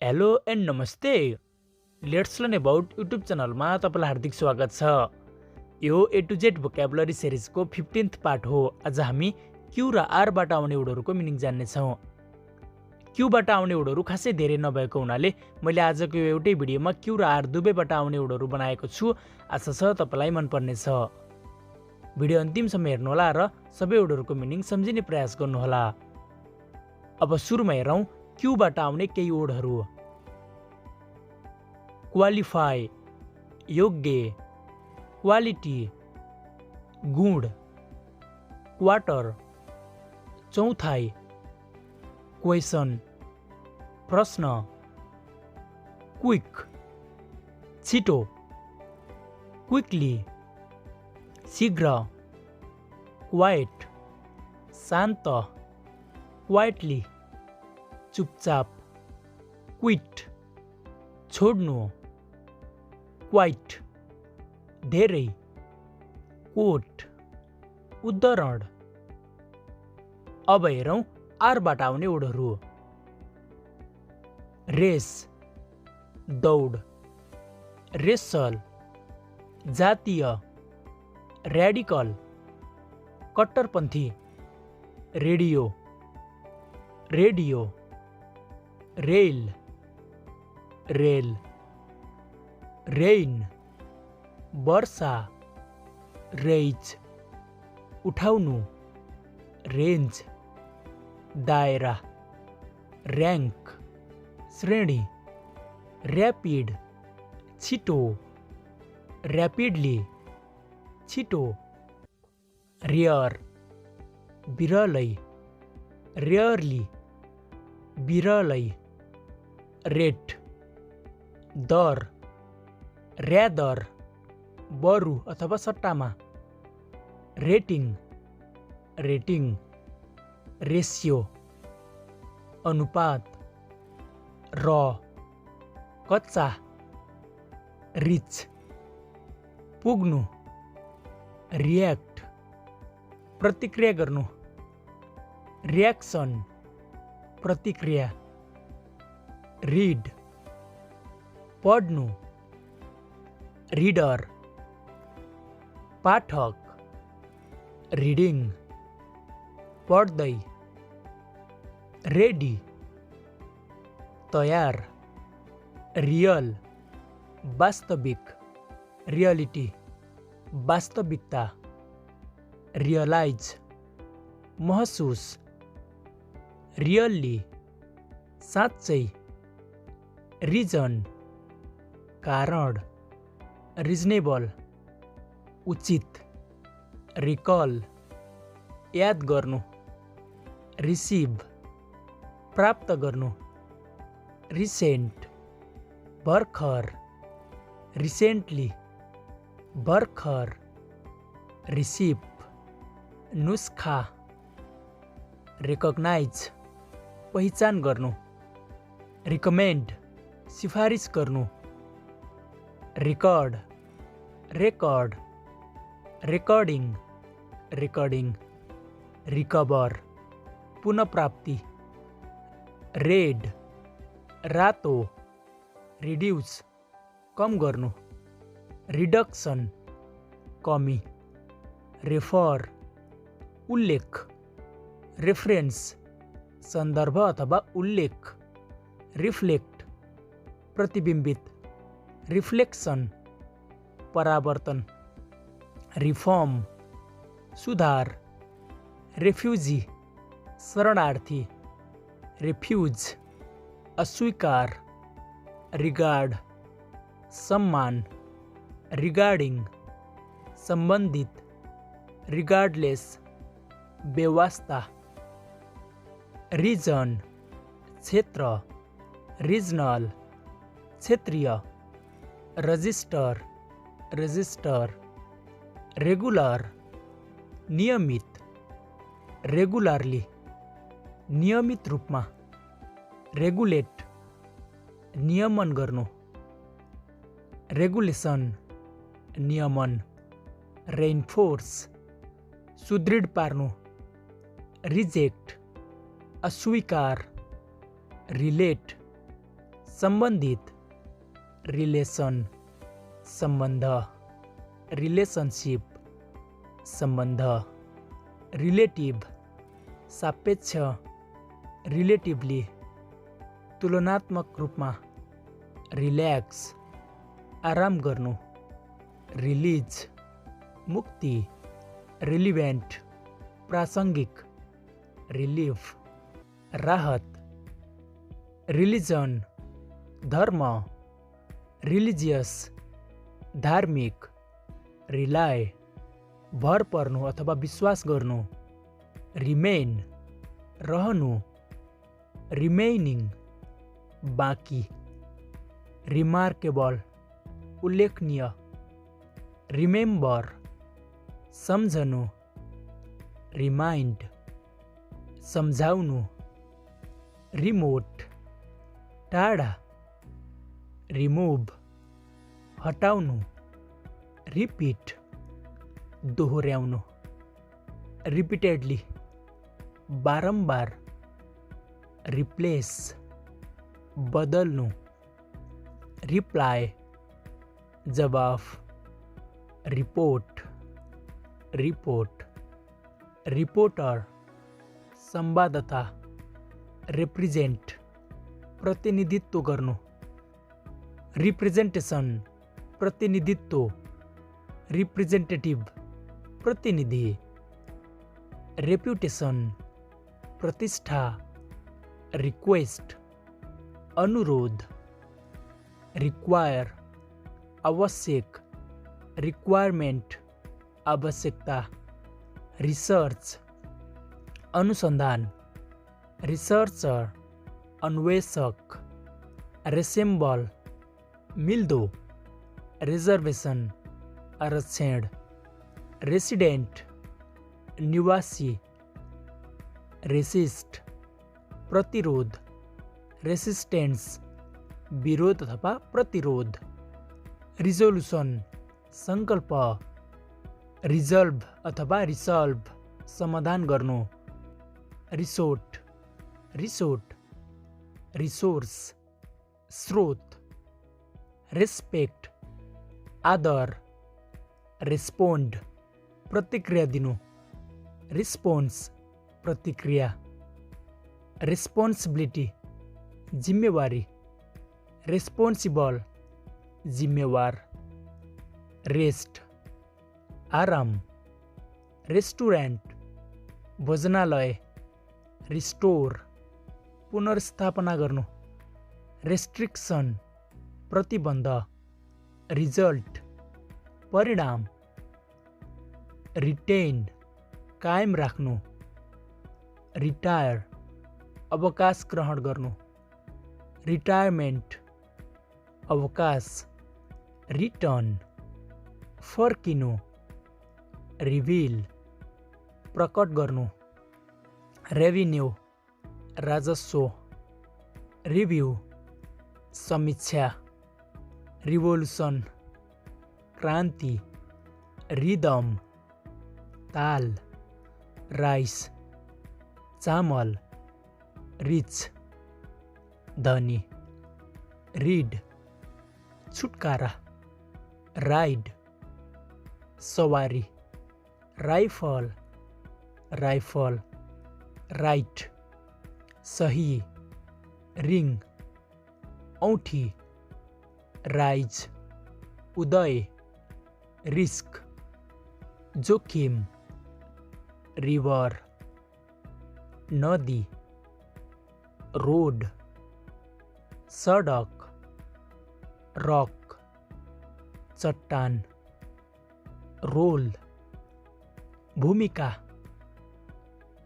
Hello and नमस्ते। Let's learn about YouTube च्यानलमा तपाईँलाई हार्दिक स्वागत छ। यो ए टु जेड भोक्याबुलरी सिरिजको 15th पार्ट हो। आज हामी क्यू र आरबाट आउने वर्डहरूको मिनिङ जान्नेछौँ। क्यूबाट आउने वर्डहरू खासै धेरै नभएको हुनाले मैले आजको यो एउटै भिडियोमा क्यू र आर दुवैबाट आउने वर्डहरू बनाएको छु। आशा छ तपाईँलाई मनपर्नेछ। भिडियो अन्तिमसम्म हेर्नुहोला र सबै वर्डहरूको मिनिङ सम्झिने प्रयास गर्नुहोला। अब सुरुमा हेरौँ क्यूबाट आउने केही वर्डहरू। क्वालिफाई योग्य, क्वालिटी गुण, क्वार्टर चौथाई, क्वेसन प्रश्न, क्विक छिटो, क्विकली शीघ्र, क्वाइट शान्त, क्वाइटली चुपचाप, क्विट छोड्नु, क्वाइट धेरै, कोट उद्धरण। अब हेरौँ आरबाट आउने वर्डहरू। रेस दौड, रेसल जातीय, र्याडिकल कट्टरपन्थी, radio radio, rail rail, rain वर्षा, रेज उठाउनु, रेन्ज दायरा, र्याङ्क श्रेणी, ऱ्यापिड छिटो, ऱ्यापिडली छिटो, रेयर बिरलै, रेयरली बिरलै, रेट दर, र्यादर बरु अथवा सट्टामा, रेटिङ रेटिङ, रेसियो अनुपात, र कच्चा, रिच पुग्नु, रियाक्ट प्रतिक्रिया गर्नु, रियाक्सन प्रतिक्रिया, रिड पढ्नु, रिडर पाठक, रिडिङ पढ्दै, रेडी तयार, रियल वास्तविक, रियलिटी वास्तविकता, रियलाइज महसुस, रियल्ली साँच्चै, रिजन कारण, रिजनेबल उचित, रिकल याद गर्नु, रिसिभ प्राप्त गर्नु, रिसेन्ट भर्खर, रिसेन्टली भर्खर, रिसिप नुस्खा, रिकग्नाइज पहिचान गर्नु, रिकमेन्ड सिफारिस गर्नु, record record, recording recording, recover पुनःप्राप्ति, रेड रातो, रिड्युस कम गर्नु, रिडक्सन कमी, रेफर उल्लेख, रेफरेन्स सन्दर्भ अथवा उल्लेख, रिफ्लेक्ट प्रतिबिम्बित, रिफ्लेक्सन परावर्तन, रिफर्म सुधार, रेफ्युजी शरणार्थी, रेफ्युज अस्वीकार, रिगार्ड सम्मान, रिगार्डिङ सम्बन्धित, रिगार्डलेस बेवास्ता, रिजन क्षेत्र, रिजनल क्षेत्रीय, रजिस्टर रजिस्टर, रेगुलर नियमित, रेगुलरली नियमित रूपमा, रेगुलेट नियमन गर्नु, रेगुलेसन नियमन, रेइन्फोर्स सुदृढ पार्नु, रिजेक्ट अस्वीकार, रिलेट संबंधित, रिलेशन, संबंध, रिलेशनशिप, संबंध, रिलेटिव, सापेक्ष, रिलेटिभली, तुलनात्मक रूपमा, रिल्याक्स, आराम गर्नु, रिलिज, मुक्ति, रिलिभेन्ट, प्रासङ्गिक, रिलिफ, राहत, रिलिजन, धर्म, रिलिजियस, धार्मिक, रिलाय, भर पर्नु अथवा विश्वास गर्नु, रिमेन, रहनु, रिमेनिङ, बाँकी, रिमार्केबल, उल्लेखनीय, रिमेम्बर, सम्झनु, रिमाइन्ड, सम्झाउनु, रिमोट, टाढा, रिमुभ, हटाउनु, रिपिट, दोहोऱ्याउनु, रिपिटेडली, बारम्बार, रिप्लेस, बदल्नु, रिप्लाई, जवाफ, रिपोर्ट, रिपोर्ट, रिपोर्टर, संवाददाता, रिप्रेजेन्ट, प्रतिनिधित्व गर्नु, रिप्रेजेन्टेसन, प्रतिनिधित्व, रिप्रेजेन्टेटिभ, प्रतिनिधि, रेप्युटेसन, प्रतिष्ठा, रिक्वेस्ट, अनुरोध, रिक्वायर, आवश्यक, रिक्वायरमेन्ट, आवश्यकता, रिसर्च, अनुसन्धान, रिसर्चर, अन्वेषक, रेसेम्बल, मिल्दो, रिजर्वेसन, आरक्षण, रेसिडेन्ट, निवासी, रेसिस्ट, प्रतिरोध, रेसिस्टेन्स, विरोध अथवा प्रतिरोध, रिजोल्युसन, सङ्कल्प, रिजल्भ अथवा रिसल्भ, समाधान गर्नु, रिसोर्ट, रिसोर्ट, रिसोर्स, स्रोत, रेस्पेक्ट, आदर, रेस्पोन्ड, प्रतिक्रिया दिनु, रिस्पोन्स, प्रतिक्रिया, रेस्पोन्सिबिलिटी, जिम्मेवारी, रेस्पोन्सिबल, जिम्मेवार, रेस्ट, आराम, रेस्टुरेन्ट, भोजनालय, रिस्टोर, पुनर्स्थापना गर्नु, रेस्ट्रिक्सन, प्रतिबन्ध, रिजल्ट, परिणाम, रिटेन, कायम राख्नु, रिटायर, अवकाश ग्रहण गर्नु, रिटायरमेन्ट, अवकाश, रिटर्न, फर्किनु, रिभिल, प्रकट गर्नु, रेभिन्यू, राजस्व, रिभ्यू, समीक्षा, रिभोल्युसन, क्रान्ति, रिदम, ताल, राइस, चामल, रिच, धनी, रिड, छुटकारा, राइड, सवारी, राइफल, राइफल, राइट, सही, रिङ, औँठी, राइज, उदय, रिस्क, जोखिम, रिभर, नदी, रोड, सडक, रक, चट्टान, रोल, भूमिका,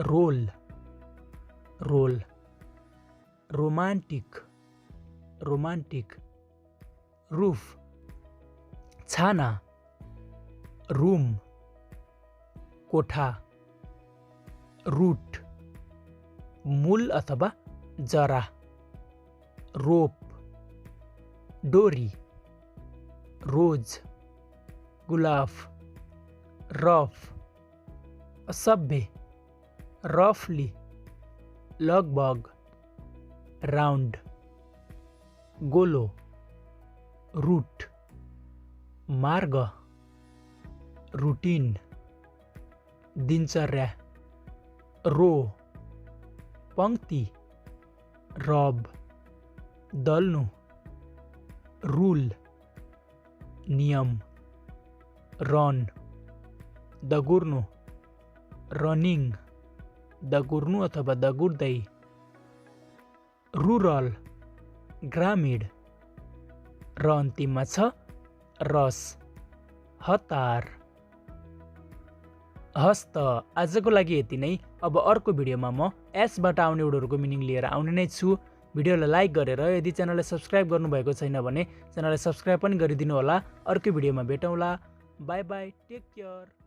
roll, roll, romantic, romantic, roof, छाना, रूम, कोठा, रूट, मूल अथवा जरा, रोप, डोरी, रोज, गुलाफ, रफ, असभ्य, रफली, लगभग, राउन्ड, गोलो, रूट, मार्ग, रुटिन, दिनचर्या, रो, पंक्ति, रब, दल्नु, रूल, नियम, रन, दगुर्नु, रनिङ, दगुर्नु अथवा दगुर्दै, रुरल, ग्रामीण, र अन्तिममा छ रस, हतार। हस् त आजको लागि यति नै। अब अर्को भिडियोमा म एसबाट आउने वर्डहरूको मिनिङ लिएर आउने नै छु। भिडियोलाई लाइक गरेर यदि च्यानललाई सब्स्क्राइब गर्नुभएको छैन भने च्यानललाई सब्स्क्राइब पनि गरिदिनु होला। अर्को भिडियोमा भेटौँला। Bye bye, take care.